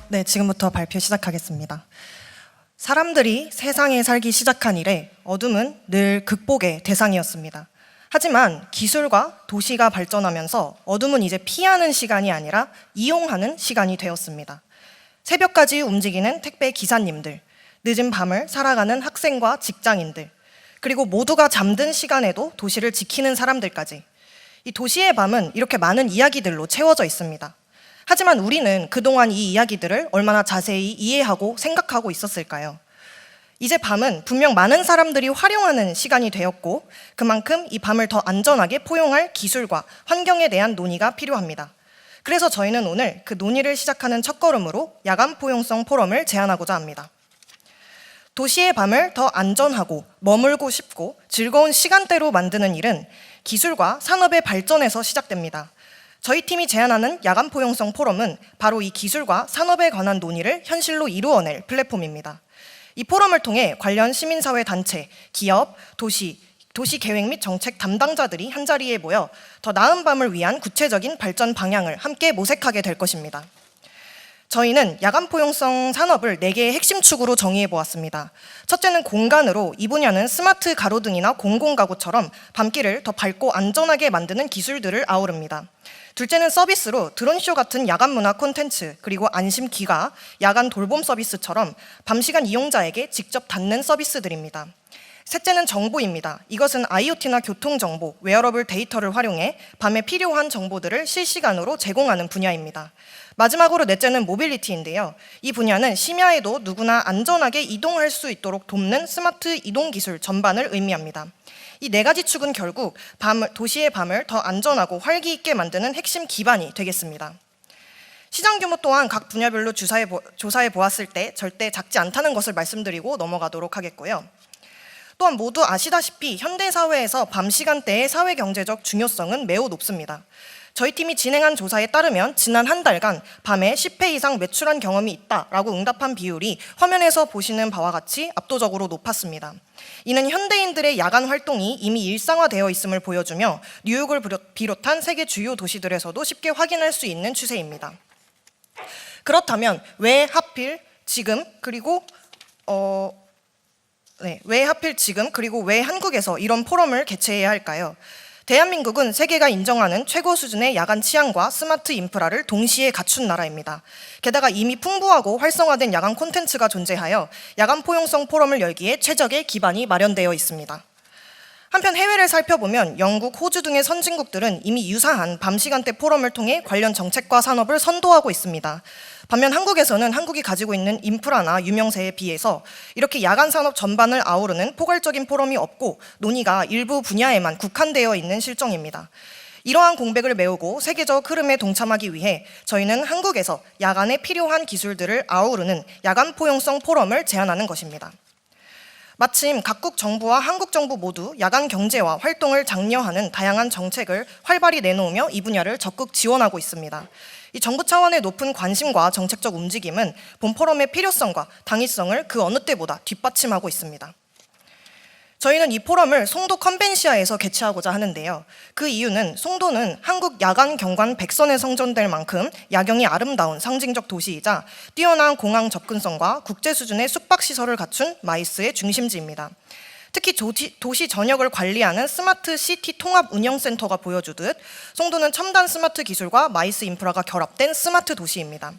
네, 지금부터 발표 시작하겠습니다. 사람들이 세상에 살기 시작한 이래 어둠은 늘 극복의 대상이었습니다. 하지만 기술과 도시가 발전하면서 어둠은 이제 피하는 시간이 아니라 이용하는 시간이 되었습니다. 새벽까지 움직이는 택배 기사님들, 늦은 밤을 살아가는 학생과 직장인들, 그리고 모두가 잠든 시간에도 도시를 지키는 사람들까지, 이 도시의 밤은 이렇게 많은 이야기들로 채워져 있습니다. 하지만 우리는 그동안 이 이야기들을 얼마나 자세히 이해하고 생각하고 있었을까요? 이제 밤은 분명 많은 사람들이 활용하는 시간이 되었고, 그만큼 이 밤을 더 안전하게 포용할 기술과 환경에 대한 논의가 필요합니다. 그래서 저희는 오늘 그 논의를 시작하는 첫걸음으로 야간 포용성 포럼을 제안하고자 합니다. 도시의 밤을 더 안전하고 머물고 싶고 즐거운 시간대로 만드는 일은 기술과 산업의 발전에서 시작됩니다. 저희 팀이 제안하는 야간 포용성 포럼은 바로 이 기술과 산업에 관한 논의를 현실로 이루어낼 플랫폼입니다. 이 포럼을 통해 관련 시민사회 단체, 기업, 도시 계획 및 정책 담당자들이 한자리에 모여 더 나은 밤을 위한 구체적인 발전 방향을 함께 모색하게 될 것입니다. 저희는 야간 포용성 산업을 4개의 핵심 축으로 정의해 보았습니다. 첫째는 공간으로, 이 분야는 스마트 가로등이나 공공가구처럼 밤길을 더 밝고 안전하게 만드는 기술들을 아우릅니다. 둘째는 서비스로 드론쇼 같은 야간 문화 콘텐츠, 그리고 안심 귀가, 야간 돌봄 서비스처럼 밤시간 이용자에게 직접 닿는 서비스들입니다. 셋째는 정보입니다. 이것은 IoT나 교통정보, 웨어러블 데이터를 활용해 밤에 필요한 정보들을 실시간으로 제공하는 분야입니다. 마지막으로 넷째는 모빌리티인데요. 이 분야는 심야에도 누구나 안전하게 이동할 수 있도록 돕는 스마트 이동 기술 전반을 의미합니다. 이 4가지 축은 결국 도시의 밤을 더 안전하고 활기 있게 만드는 핵심 기반이 되겠습니다. 시장 규모 또한 각 분야별로 조사해 보았을 때 절대 작지 않다는 것을 말씀드리고 넘어가도록 하겠고요. 또한 모두 아시다시피 현대사회에서 밤 시간대의 사회경제적 중요성은 매우 높습니다. 저희 팀이 진행한 조사에 따르면 지난 한 달간 밤에 10회 이상 매출한 경험이 있다라고 응답한 비율이 화면에서 보시는 바와 같이 압도적으로 높았습니다. 이는 현대인들의 야간 활동이 이미 일상화되어 있음을 보여주며 뉴욕을 비롯한 세계 주요 도시들에서도 쉽게 확인할 수 있는 추세입니다. 그렇다면 왜 하필 지금 그리고 왜 한국에서 이런 포럼을 개최해야 할까요? 대한민국은 세계가 인정하는 최고 수준의 야간 치안과 스마트 인프라를 동시에 갖춘 나라입니다. 게다가 이미 풍부하고 활성화된 야간 콘텐츠가 존재하여 야간 포용성 포럼을 열기에 최적의 기반이 마련되어 있습니다. 한편 해외를 살펴보면 영국, 호주 등의 선진국들은 이미 유사한 밤 시간대 포럼을 통해 관련 정책과 산업을 선도하고 있습니다. 반면 한국에서는 한국이 가지고 있는 인프라나 유명세에 비해서 이렇게 야간 산업 전반을 아우르는 포괄적인 포럼이 없고 논의가 일부 분야에만 국한되어 있는 실정입니다. 이러한 공백을 메우고 세계적 흐름에 동참하기 위해 저희는 한국에서 야간에 필요한 기술들을 아우르는 야간 포용성 포럼을 제안하는 것입니다. 마침 각국 정부와 한국 정부 모두 야간 경제와 활동을 장려하는 다양한 정책을 활발히 내놓으며 이 분야를 적극 지원하고 있습니다. 이 정부 차원의 높은 관심과 정책적 움직임은 본 포럼의 필요성과 당위성을 그 어느 때보다 뒷받침하고 있습니다. 저희는 이 포럼을 송도 컨벤시아에서 개최하고자 하는데요. 그 이유는 송도는 한국 야간 경관 100선에 성전될 만큼 야경이 아름다운 상징적 도시이자 뛰어난 공항 접근성과 국제 수준의 숙박시설을 갖춘 마이스의 중심지입니다. 특히 도시 전역을 관리하는 스마트 시티 통합 운영센터가 보여주듯 송도는 첨단 스마트 기술과 마이스 인프라가 결합된 스마트 도시입니다.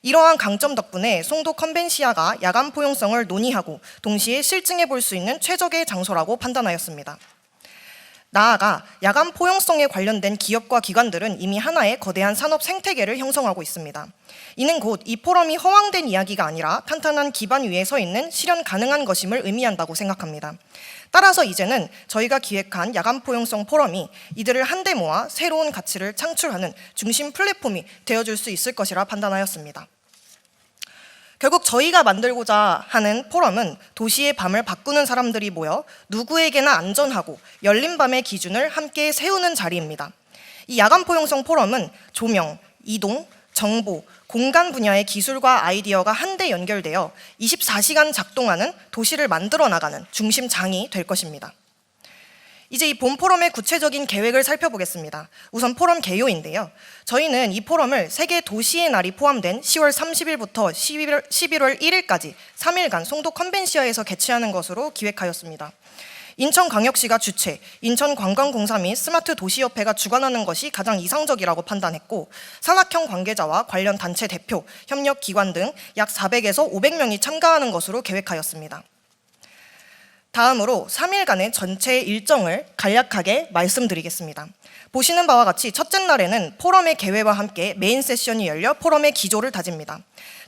이러한 강점 덕분에 송도 컨벤시아가 야간 포용성을 논의하고 동시에 실증해 볼 수 있는 최적의 장소라고 판단하였습니다. 나아가 야간 포용성에 관련된 기업과 기관들은 이미 하나의 거대한 산업 생태계를 형성하고 있습니다. 이는 곧 이 포럼이 허황된 이야기가 아니라 탄탄한 기반 위에 서 있는 실현 가능한 것임을 의미한다고 생각합니다. 따라서 이제는 저희가 기획한 야간 포용성 포럼이 이들을 한데 모아 새로운 가치를 창출하는 중심 플랫폼이 되어줄 수 있을 것이라 판단하였습니다. 결국 저희가 만들고자 하는 포럼은 도시의 밤을 바꾸는 사람들이 모여 누구에게나 안전하고 열린 밤의 기준을 함께 세우는 자리입니다. 이 야간 포용성 포럼은 조명, 이동, 정보, 공간 분야의 기술과 아이디어가 한데 연결되어 24시간 작동하는 도시를 만들어 나가는 중심장이 될 것입니다. 이제 이 본 포럼의 구체적인 계획을 살펴보겠습니다. 우선 포럼 개요인데요. 저희는 이 포럼을 세계 도시의 날이 포함된 10월 30일부터 11월 1일까지 3일간 송도 컨벤시아에서 개최하는 것으로 기획하였습니다. 인천광역시가 주최, 인천관광공사 및 스마트도시협회가 주관하는 것이 가장 이상적이라고 판단했고 산학형 관계자와 관련 단체 대표, 협력기관 등 약 400에서 500명이 참가하는 것으로 계획하였습니다. 다음으로 3일간의 전체 일정을 간략하게 말씀드리겠습니다. 보시는 바와 같이 첫째 날에는 포럼의 개회와 함께 메인 세션이 열려 포럼의 기조를 다집니다.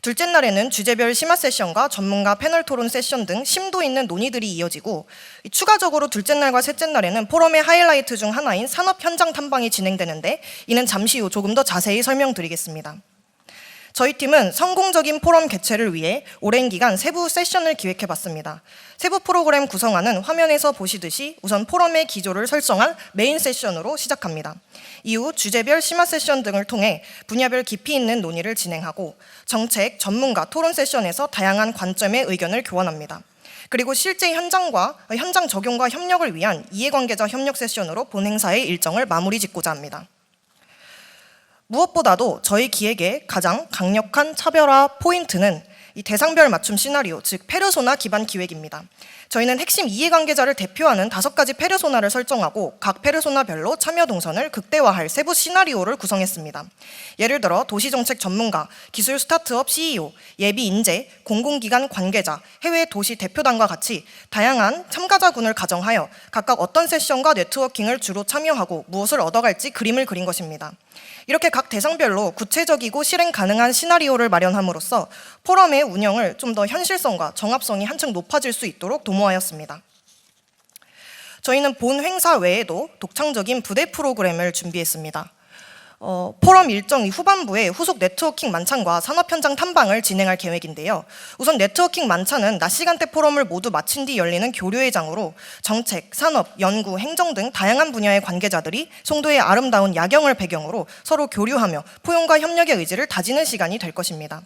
둘째 날에는 주제별 심화 세션과 전문가 패널 토론 세션 등 심도 있는 논의들이 이어지고 추가적으로 둘째 날과 셋째 날에는 포럼의 하이라이트 중 하나인 산업 현장 탐방이 진행되는데 이는 잠시 후 조금 더 자세히 설명드리겠습니다. 저희 팀은 성공적인 포럼 개최를 위해 오랜 기간 세부 세션을 기획해봤습니다. 세부 프로그램 구성안은 화면에서 보시듯이 우선 포럼의 기조를 설정한 메인 세션으로 시작합니다. 이후 주제별 심화 세션 등을 통해 분야별 깊이 있는 논의를 진행하고 정책, 전문가 토론 세션에서 다양한 관점의 의견을 교환합니다. 그리고 실제 현장 적용과 협력을 위한 이해관계자 협력 세션으로 본 행사의 일정을 마무리 짓고자 합니다. 무엇보다도 저희 기획의 가장 강력한 차별화 포인트는 이 대상별 맞춤 시나리오, 즉 페르소나 기반 기획입니다. 저희는 핵심 이해관계자를 대표하는 5가지 페르소나를 설정하고 각 페르소나별로 참여 동선을 극대화할 세부 시나리오를 구성했습니다. 예를 들어 도시정책 전문가, 기술 스타트업 CEO, 예비 인재, 공공기관 관계자, 해외 도시 대표단과 같이 다양한 참가자군을 가정하여 각각 어떤 세션과 네트워킹을 주로 참여하고 무엇을 얻어갈지 그림을 그린 것입니다. 이렇게 각 대상별로 구체적이고 실행 가능한 시나리오를 마련함으로써 포럼의 운영을 좀 더 현실성과 정합성이 한층 높아질 수 있도록 도모하였습니다. 저희는 본 행사 외에도 독창적인 부대 프로그램을 준비했습니다. 포럼 일정 후반부에 후속 네트워킹 만찬과 산업 현장 탐방을 진행할 계획인데요. 우선 네트워킹 만찬은 낮 시간대 포럼을 모두 마친 뒤 열리는 교류회 장으로 정책, 산업, 연구, 행정 등 다양한 분야의 관계자들이 송도의 아름다운 야경을 배경으로 서로 교류하며 포용과 협력의 의지를 다지는 시간이 될 것입니다.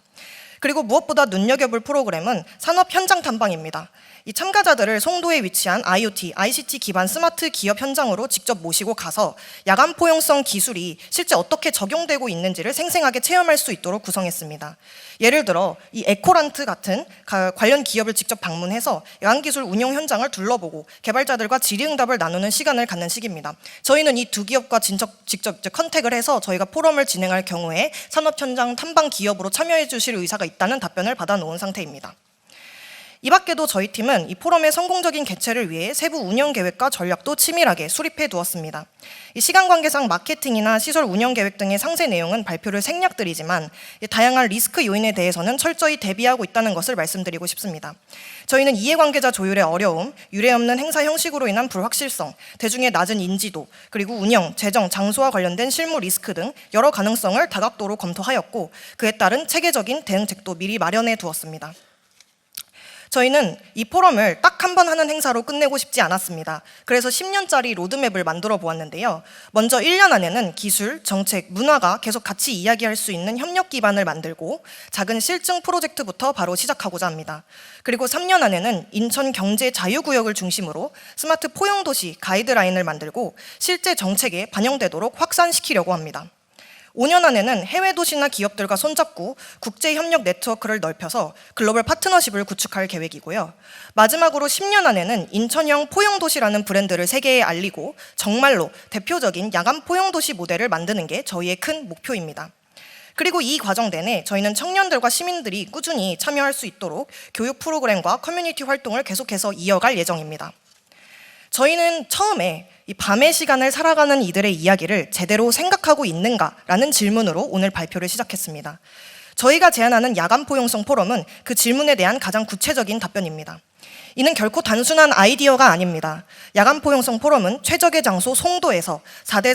그리고 무엇보다 눈여겨볼 프로그램은 산업 현장 탐방입니다. 이 참가자들을 송도에 위치한 IoT, ICT 기반 스마트 기업 현장으로 직접 모시고 가서 야간 포용성 기술이 실제 어떻게 적용되고 있는지를 생생하게 체험할 수 있도록 구성했습니다. 예를 들어 이 에코란트 같은 관련 기업을 직접 방문해서 야간기술 운영 현장을 둘러보고 개발자들과 질의응답을 나누는 시간을 갖는 식입니다. 저희는 이 두 기업과 직접 컨택을 해서 저희가 포럼을 진행할 경우에 산업 현장 탐방 기업으로 참여해 주실 의사가 있다는 답변을 받아놓은 상태입니다. 이 밖에도 저희 팀은 이 포럼의 성공적인 개최를 위해 세부 운영 계획과 전략도 치밀하게 수립해 두었습니다. 이 시간 관계상 마케팅이나 시설 운영 계획 등의 상세 내용은 발표를 생략드리지만 다양한 리스크 요인에 대해서는 철저히 대비하고 있다는 것을 말씀드리고 싶습니다. 저희는 이해관계자 조율의 어려움, 유례없는 행사 형식으로 인한 불확실성, 대중의 낮은 인지도, 그리고 운영, 재정, 장소와 관련된 실무 리스크 등 여러 가능성을 다각도로 검토하였고 그에 따른 체계적인 대응책도 미리 마련해 두었습니다. 저희는 이 포럼을 딱 한 번 하는 행사로 끝내고 싶지 않았습니다. 그래서 10년짜리 로드맵을 만들어 보았는데요. 먼저 1년 안에는 기술, 정책, 문화가 계속 같이 이야기할 수 있는 협력 기반을 만들고 작은 실증 프로젝트부터 바로 시작하고자 합니다. 그리고 3년 안에는 인천 경제 자유구역을 중심으로 스마트 포용도시 가이드라인을 만들고 실제 정책에 반영되도록 확산시키려고 합니다. 5년 안에는 해외 도시나 기업들과 손잡고 국제협력 네트워크를 넓혀서 글로벌 파트너십을 구축할 계획이고요. 마지막으로 10년 안에는 인천형 포용도시라는 브랜드를 세계에 알리고 정말로 대표적인 야간 포용도시 모델을 만드는 게 저희의 큰 목표입니다. 그리고 이 과정 내내 저희는 청년들과 시민들이 꾸준히 참여할 수 있도록 교육 프로그램과 커뮤니티 활동을 계속해서 이어갈 예정입니다. 저희는 처음에 이 밤의 시간을 살아가는 이들의 이야기를 제대로 생각하고 있는가라는 질문으로 오늘 발표를 시작했습니다. 저희가 제안하는 야간 포용성 포럼은 그 질문에 대한 가장 구체적인 답변입니다. 이는 결코 단순한 아이디어가 아닙니다. 야간 포용성 포럼은 최적의 장소 송도에서 4대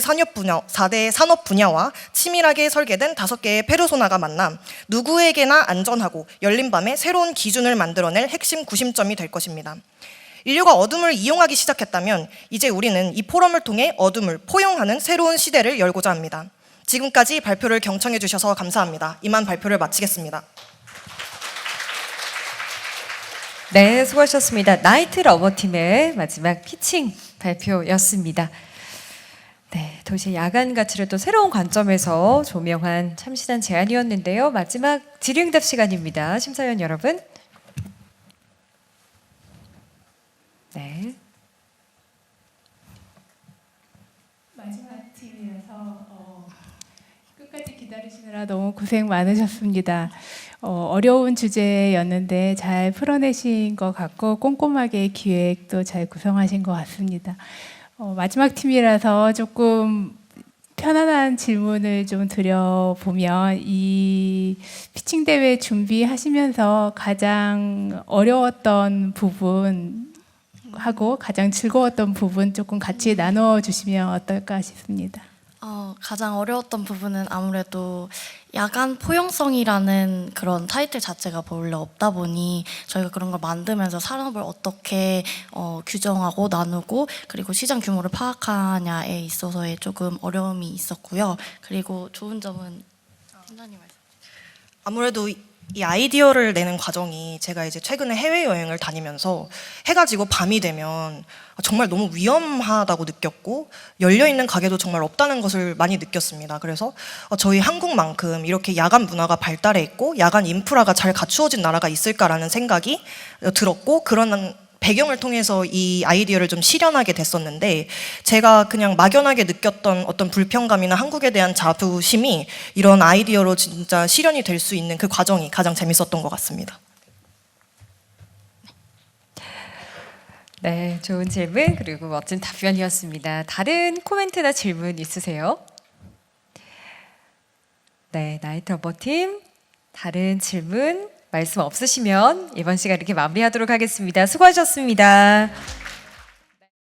산업 분야와 치밀하게 설계된 5개의 페르소나가 만나 누구에게나 안전하고 열린 밤에 새로운 기준을 만들어낼 핵심 구심점이 될 것입니다. 인류가 어둠을 이용하기 시작했다면 이제 우리는 이 포럼을 통해 어둠을 포용하는 새로운 시대를 열고자 합니다. 지금까지 발표를 경청해 주셔서 감사합니다. 이만 발표를 마치겠습니다. 네, 수고하셨습니다. 나이트 러버 팀의 마지막 피칭 발표였습니다. 네, 도시의 야간 가치를 또 새로운 관점에서 조명한 참신한 제안이었는데요. 마지막 질의응답 시간입니다. 심사위원 여러분. 네. 마지막 팀이라서 끝까지 기다리시느라 너무 고생 많으셨습니다. 어려운 주제였는데 잘 풀어내신 것 같고 꼼꼼하게 기획도 잘 구성하신 것 같습니다. 마지막 팀이라서 조금 편안한 질문을 좀 드려보면 이 피칭 대회 준비하시면서 가장 어려웠던 부분 하고 가장 즐거웠던 부분 조금 같이 나눠주시면 어떨까 싶습니다. 가장 어려웠던 부분은 아무래도 야간 포용성이라는 그런 타이틀 자체가 원래 없다 보니 저희가 그런 걸 만들면서 산업을 어떻게 규정하고 나누고 그리고 시장 규모를 파악하냐에 있어서의 조금 어려움이 있었고요. 그리고 좋은 점은 팀장님 말씀. 아무래도 이 아이디어를 내는 과정이 제가 이제 최근에 해외여행을 다니면서 해가 지고 밤이 되면 정말 너무 위험하다고 느꼈고 열려있는 가게도 정말 없다는 것을 많이 느꼈습니다. 그래서 저희 한국만큼 이렇게 야간 문화가 발달해 있고 야간 인프라가 잘 갖추어진 나라가 있을까라는 생각이 들었고 그런 배경을 통해서 이 아이디어를 좀 실현하게 됐었는데 제가 그냥 막연하게 느꼈던 어떤 불편감이나 한국에 대한 자부심이 이런 아이디어로 진짜 실현이 될 수 있는 그 과정이 가장 재밌었던 것 같습니다. 네, 좋은 질문 그리고 멋진 답변이었습니다. 다른 코멘트나 질문 있으세요? 네, 나이트 어버 팀 다른 질문 말씀 없으시면 이번 시간 이렇게 마무리하도록 하겠습니다. 수고하셨습니다.